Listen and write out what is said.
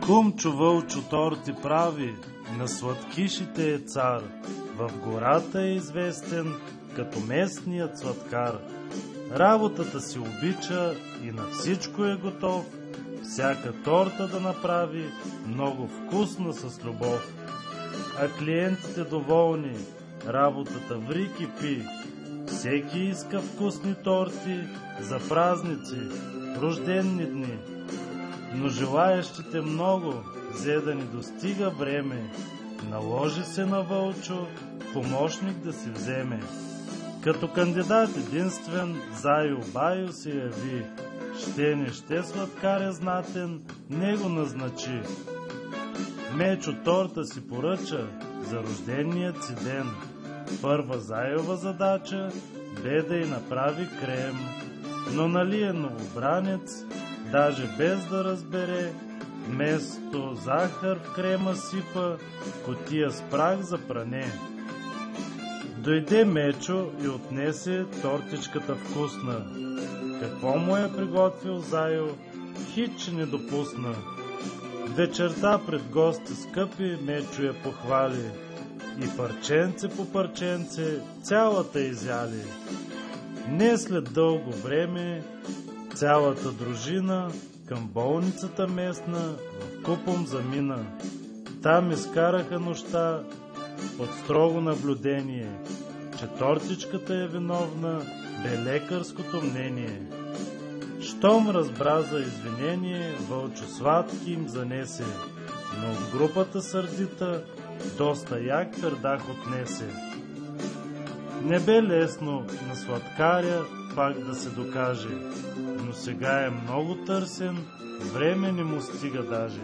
Кумчо Вълчо торти прави, на сладкишите е цар, в гората е известен като местният сладкар. Работата си обича и на всичко е готов, всяка торта да направи много вкусна с любов. А клиентите доволни, работата ври кипи, всеки иска вкусни торти за празници, рожденни дни. Но желаещите много, взе да ни достига време, наложи се на Вълчо помощник да си вземе. Като кандидат единствен, Зайо Байо се яви, ще не ще сладкаря знатен, него назначи. Мечо торта си поръча за рожденият си ден. Първа Зайова задача бе да й направи крем, но нали е новобранец, даже без да разбере, вместо захар в крема сипа кутия с прах за пране. Дойде Мечо и отнесе тортичката вкусна. Какво му е приготвил Зайо, хич не допусна. Вечерта пред гости скъпи Мечо я похвали и парченце по парченце цялата изяли. Не след дълго време цялата дружина към болницата местна в Купом замина. Там изкараха нощта под строго наблюдение, че тортичката е виновна, бе лекарското мнение. Щом разбра за извинение, Вълчо сладки им занесе, но в групата сърдита доста як кърдах отнесе. Не бе лесно на сладкаря пак да се докаже, но сега е много търсен, време не му стига даже.